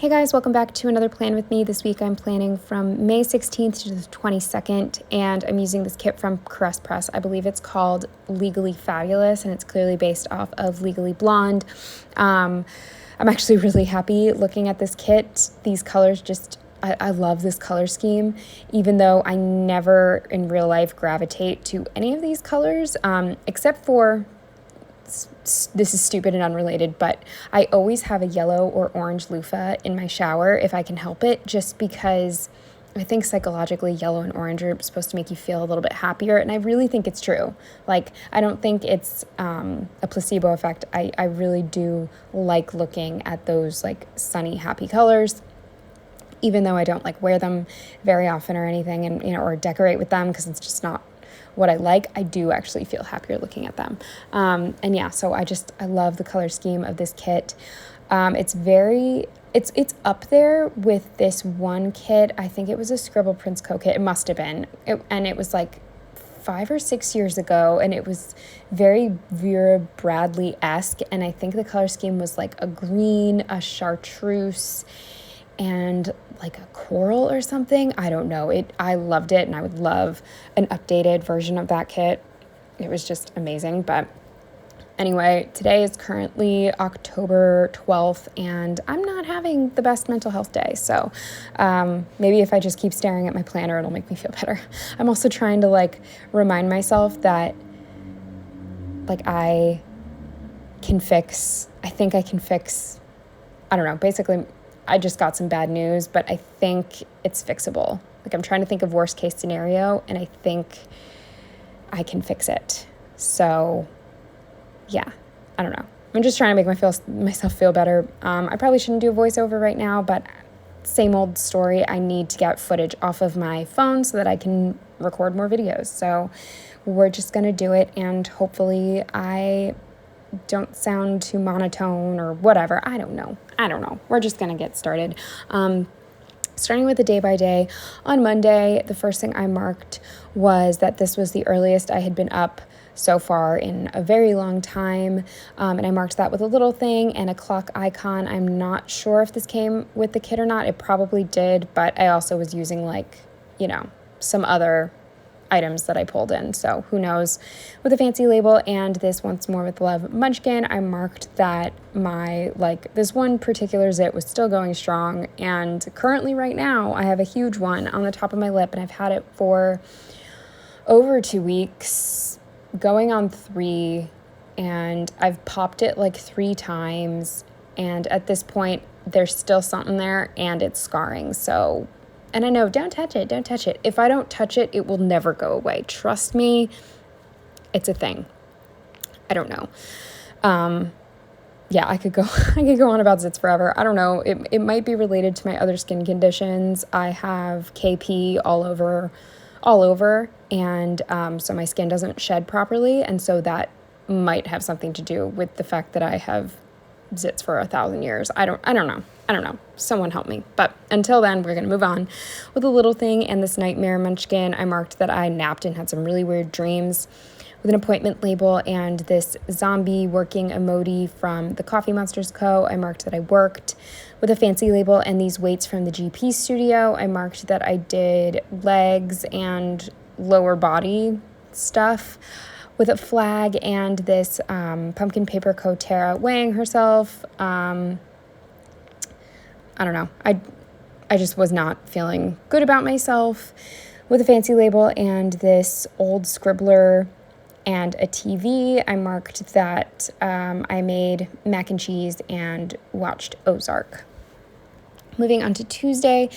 Hey guys, welcome back to another plan with me. This week I'm planning from May 16th to the 22nd, and I'm using this kit from Caress Press. I believe it's called Legally Fabulous, and it's clearly based off of Legally Blonde. I'm actually really happy looking at this kit. These colors I love this color scheme, even though I never in real life gravitate to any of these colors, except for this is stupid and unrelated, but I always have a yellow or orange loofah in my shower if I can help it, just because I think psychologically yellow and orange are supposed to make you feel a little bit happier, and I really think it's true. Like, I don't think it's a placebo effect. I really do like looking at those like sunny, happy colors, even though I don't like wear them very often or anything, and or decorate with them because it's just not what I like. I do actually feel happier looking at them. And yeah, so I love the color scheme of this kit. It's up there with this one kit. I think it was a Scribble Prince Co. kit. It must have been. And it was like 5 or 6 years ago, and it was very Vera Bradley-esque. And I think the color scheme was like a green, a chartreuse, and like a coral or something. I don't know. I loved it, and I would love an updated version of that kit. It was just amazing. But anyway, today is currently October 12th, and I'm not having the best mental health day. So maybe if I just keep staring at my planner, it'll make me feel better. I'm also trying to remind myself that I think I can fix, I don't know, basically I just got some bad news, but I think it's fixable. I'm trying to think of worst case scenario, and I think I can fix it. So yeah, I don't know. I'm just trying to make myself feel better. I probably shouldn't do a voiceover right now, but same old story. I need to get footage off of my phone so that I can record more videos. So we're just going to do it, and hopefully I don't sound too monotone or whatever. I don't know. We're just going to get started. Starting with the day by day. On Monday, the first thing I marked was that this was the earliest I had been up so far in a very long time. And I marked that with a little thing and a clock icon. I'm not sure if this came with the kit or not. It probably did, but I also was using some other items that I pulled in, so who knows. With a fancy label and this Once More with Love Munchkin, I marked that my this one particular zit was still going strong, and currently right now I have a huge one on the top of my lip, and I've had it for over 2 weeks, going on 3, and I've popped it 3 times, and at this point there's still something there and it's scarring. So, and I know, don't touch it. If I don't touch it, it will never go away. Trust me, it's a thing. I don't know. Yeah, I could go on about zits forever. I don't know. It might be related to my other skin conditions. I have KP all over, and so my skin doesn't shed properly, and so that might have something to do with the fact that I have zits for 1,000 years. I don't know. Someone help me. But until then, we're going to move on with a little thing and this Nightmare Munchkin. I marked that I napped and had some really weird dreams. With an appointment label and this zombie working emoji from the Coffee Monsters Co., I marked that I worked. With a fancy label and these weights from the GP studio, I marked that I did legs and lower body stuff. With a flag and this Pumpkin Paper Co. Tara weighing herself. I don't know. I just was not feeling good about myself. With a fancy label and this old scribbler and a TV, I marked that I made mac and cheese and watched Ozark. Moving on to Tuesday,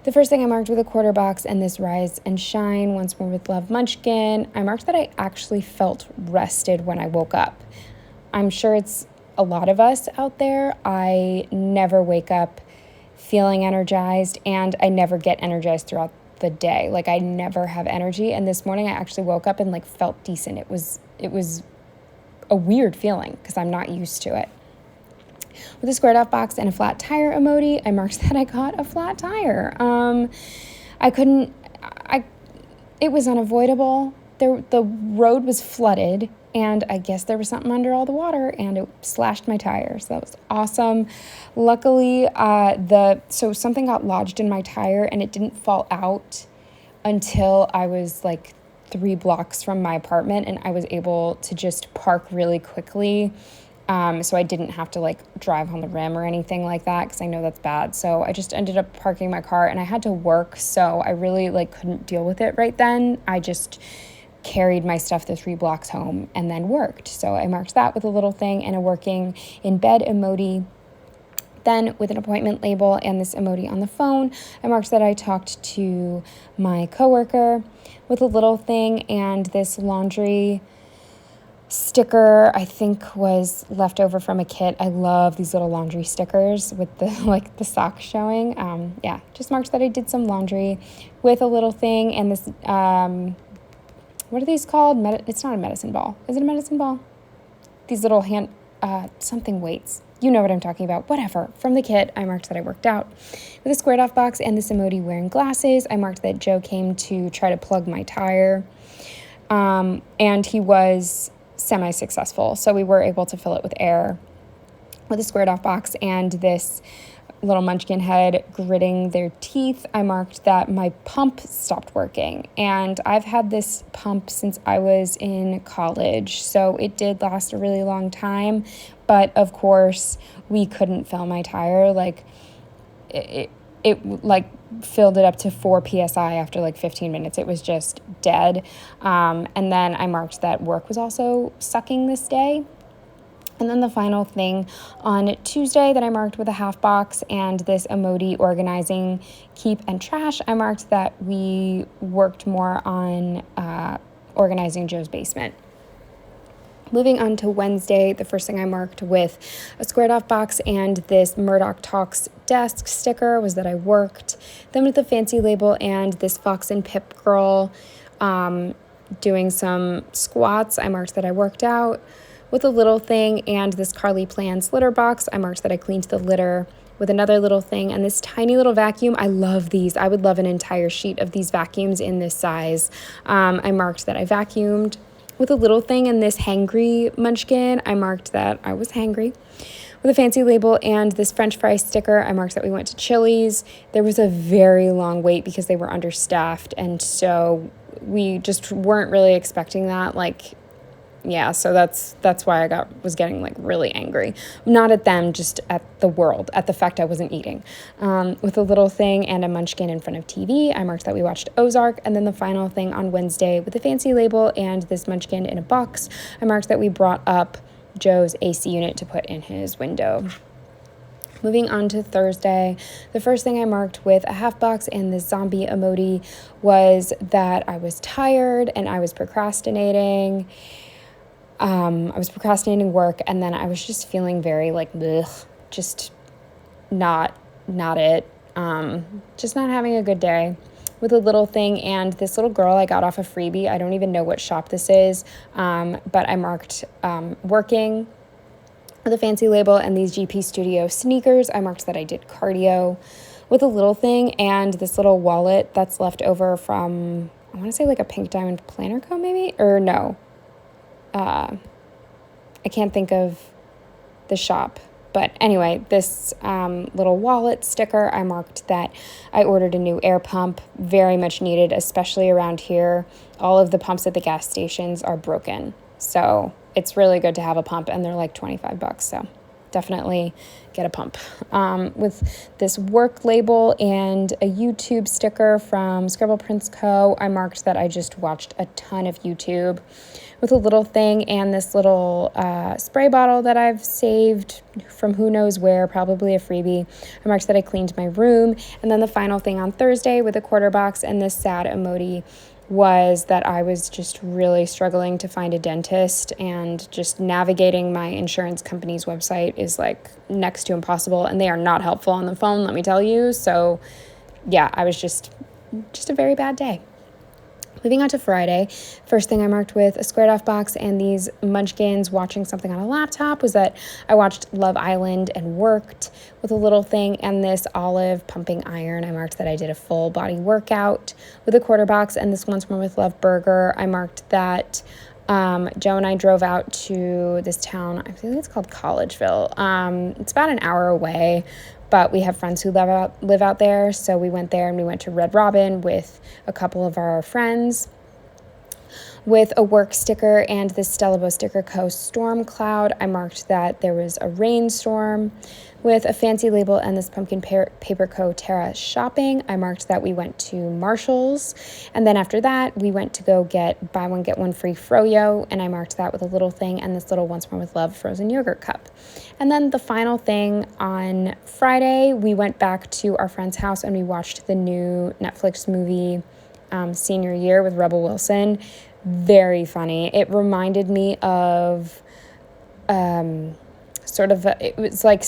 the first thing I marked with a quarter box and this Rise and Shine Once More with Love Munchkin, I marked that I actually felt rested when I woke up. I'm sure it's a lot of us out there. I never wake up feeling energized, and I never get energized throughout the day. I never have energy, and this morning I actually woke up and felt decent. It was a weird feeling because I'm not used to it. With a squared off box and a flat tire emoji, I marked that I got a flat tire. It was unavoidable. the road was flooded, and I guess there was something under all the water, and it slashed my tire. So that was awesome. Luckily, so something got lodged in my tire, and it didn't fall out until I was like 3 blocks from my apartment, and I was able to just park really quickly. So I didn't have to like drive on the rim or anything like that, because I know that's bad. So I just ended up parking my car, and I had to work, so I really like couldn't deal with it right then. I just carried my stuff the 3 blocks home and then worked. So I marked that with a little thing and a working in bed emoji. Then with an appointment label and this emoji on the phone, I marked that I talked to my coworker with a little thing, and this laundry sticker I think was left over from a kit. I love these little laundry stickers with the like the socks showing. Just marked that I did some laundry with a little thing, and this what are these called? It's not a medicine ball. Is it a medicine ball? These little hand something weights. You know what I'm talking about. Whatever. From the kit, I marked that I worked out. With a squared off box and this emoji wearing glasses, I marked that Joe came to try to plug my tire. And he was semi-successful. So we were able to fill it with air. With a squared off box and this little munchkin head gritting their teeth, I marked that my pump stopped working. And I've had this pump since I was in college, so it did last a really long time. But of course, we couldn't fill my tire. Like it like filled it up to 4 psi after like 15 minutes. It was just dead. And then I marked that work was also sucking this day. And then the final thing on Tuesday that I marked with a half box and this emoji organizing keep and trash, I marked that we worked more on organizing Joe's basement. Moving on to Wednesday, the first thing I marked with a squared off box and this Murdoch Talks desk sticker was that I worked. Then with the fancy label and this Fox and Pip girl doing some squats, I marked that I worked out. With a little thing and this Carly Plans litter box, I marked that I cleaned the litter. With another little thing and this tiny little vacuum, I love these. I would love an entire sheet of these vacuums in this size. I marked that I vacuumed. With a little thing and this hangry munchkin, I marked that I was hangry. With a fancy label and this French fry sticker, I marked that we went to Chili's. There was a very long wait because they were understaffed, and so we just weren't really expecting that. So that's why I was getting like really angry. Not at them, just at the world, at the fact I wasn't eating. With a little thing and a munchkin in front of TV, I marked that we watched Ozark. And then the final thing on Wednesday with a fancy label and this munchkin in a box, I marked that we brought up Joe's AC unit to put in his window. Moving on to Thursday, the first thing I marked with a half box and this zombie emoji was that I was tired and I was procrastinating. I was procrastinating work, and then I was just feeling very like, ugh, just not it. Just not having a good day. With a little thing and this little girl I got off a freebie. I don't even know what shop this is, but I marked working with a fancy label and these GP Studio sneakers. I marked that I did cardio. With a little thing and this little wallet that's left over from, I want to say like a Pink Diamond Planner Co. maybe, or no. I can't think of the shop, but anyway, this little wallet sticker, I marked that I ordered a new air pump, very much needed, especially around here. All of the pumps at the gas stations are broken, so it's really good to have a pump, and they're like $25, so definitely get a pump. With this work label and a YouTube sticker from Scribble Prints Co., I marked that I just watched a ton of YouTube. With a little thing and this little spray bottle that I've saved from who knows where, probably a freebie, I marked that I cleaned my room. And then the final thing on Thursday with a quarter box and this sad emoji was that I was just really struggling to find a dentist, and just navigating my insurance company's website is like next to impossible, and they are not helpful on the phone, let me tell you. So yeah, I was just a very bad day. Moving on to Friday, first thing I marked with a squared off box and these munchkins watching something on a laptop was that I watched Love Island and worked with a little thing, and this Olive pumping iron. I marked that I did a full body workout with a quarter box, and this Once More with Love burger. I marked that Joe and I drove out to this town, I think it's called Collegeville. It's about an hour away, but we have friends who live out there, so we went there and we went to Red Robin with a couple of our friends with a work sticker and this Stella Sticker Co. storm cloud. I marked that there was a rainstorm with a fancy label and this Pumpkin Paper Co. Terra shopping. I marked that we went to Marshall's, and then after that we went to go get buy one get one free froyo, and I marked that with a little thing and this little Once More with Love frozen yogurt cup. And then the final thing on Friday, we went back to our friend's house and we watched the new Netflix movie Senior Year with Rebel Wilson. Very funny. It reminded me of it was like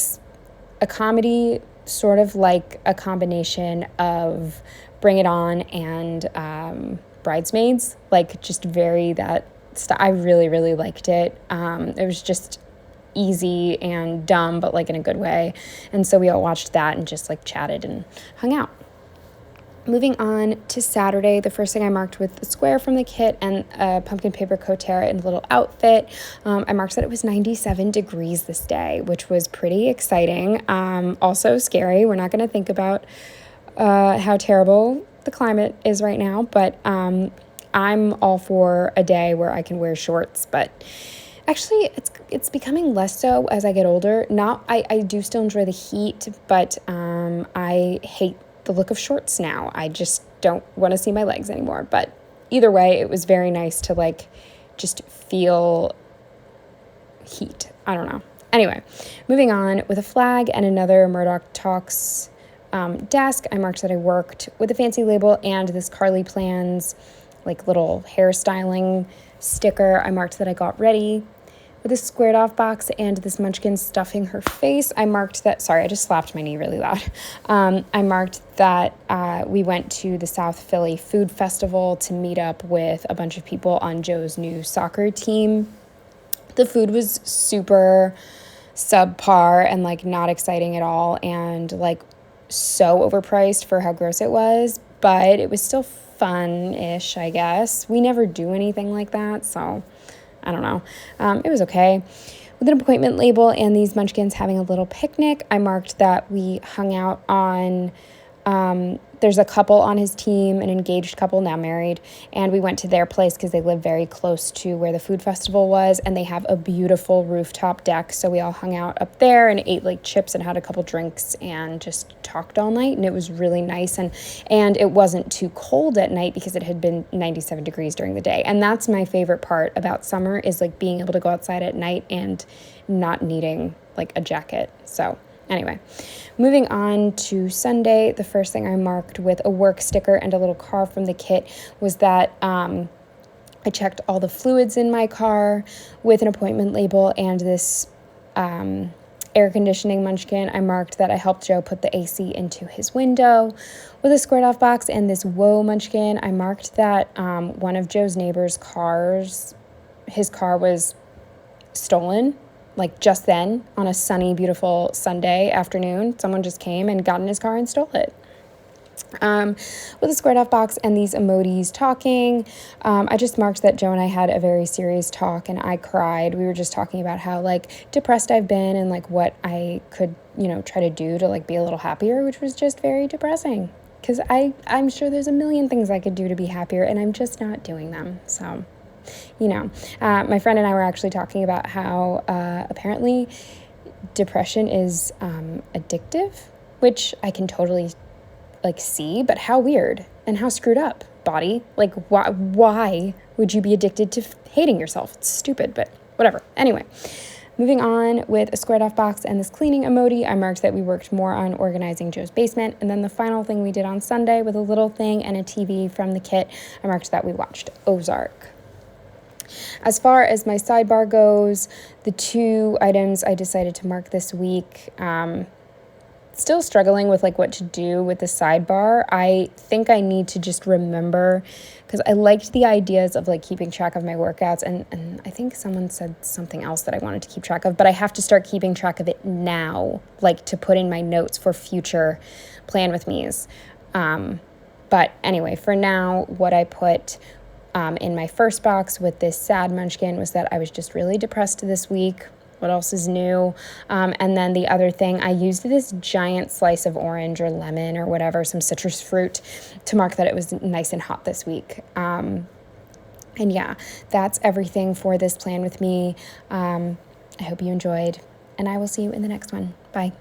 a comedy, sort of like a combination of Bring It On and Bridesmaids, like just very that stuff. I really, really liked it. It was just easy and dumb, but like in a good way. And so we all watched that and just like chatted and hung out. Moving on to Saturday, the first thing I marked with the square from the kit and a Pumpkin Paper Co. Terra in a little outfit. I marked that it was 97 degrees this day, which was pretty exciting. Also scary. We're not going to think about how terrible the climate is right now, but I'm all for a day where I can wear shorts, but actually it's becoming less so as I get older. I do still enjoy the heat, but I hate the look of shorts now. I just don't want to see my legs anymore. But either way, it was very nice to like just feel heat. I don't know. Anyway, moving on with a flag and another Murdoch Talks desk. I marked that I worked with a fancy label and this Carly Plans like little hairstyling sticker. I marked that I got ready with a squared off box and this munchkin stuffing her face. I marked that, sorry, I just slapped my knee really loud. I marked that we went to the South Philly Food Festival to meet up with a bunch of people on Joe's new soccer team. The food was super subpar and like not exciting at all and like so overpriced for how gross it was, but it was still fun-ish, I guess. We never do anything like that, so I don't know. It was okay. With an appointment label and these munchkins having a little picnic, I marked that we hung out on, there's a couple on his team, an engaged couple, now married, and we went to their place because they live very close to where the food festival was, and they have a beautiful rooftop deck, so we all hung out up there and ate like chips and had a couple drinks and just talked all night, and it was really nice, and it wasn't too cold at night because it had been 97 degrees during the day, and that's my favorite part about summer is like being able to go outside at night and not needing like a jacket. So anyway, moving on to Sunday, the first thing I marked with a work sticker and a little car from the kit was that I checked all the fluids in my car with an appointment label and this air conditioning munchkin. I marked that I helped Joe put the AC into his window with a squared off box and this whoa munchkin. I marked that one of Joe's neighbor's cars, his car was stolen. Like just then, on a sunny, beautiful Sunday afternoon, someone just came and got in his car and stole it. With a squared off box and these emojis talking, I just marked that Joe and I had a very serious talk and I cried. We were just talking about how like depressed I've been and like what I could, try to do to like be a little happier, which was just very depressing. Because I'm sure there's a million things I could do to be happier and I'm just not doing them. So my friend and I were actually talking about how apparently depression is addictive, which I can totally like see, but how weird and how screwed up, body. Like why would you be addicted to hating yourself? It's stupid, but whatever. Anyway, moving on with a squared off box and this cleaning emoji, I marked that we worked more on organizing Joe's basement. And then the final thing we did on Sunday with a little thing and a TV from the kit, I marked that we watched Ozark. As far as my sidebar goes, the two items I decided to mark this week, still struggling with like what to do with the sidebar. I think I need to just remember, because I liked the ideas of like keeping track of my workouts, and I think someone said something else that I wanted to keep track of, but I have to start keeping track of it now, like to put in my notes for future plan with me's. But anyway, for now, what I put in my first box with this sad munchkin was that I was just really depressed this week. What else is new? And then the other thing, I used this giant slice of orange or lemon or whatever, some citrus fruit, to mark that it was nice and hot this week. And yeah, that's everything for this plan with me. I hope you enjoyed, and I will see you in the next one. Bye.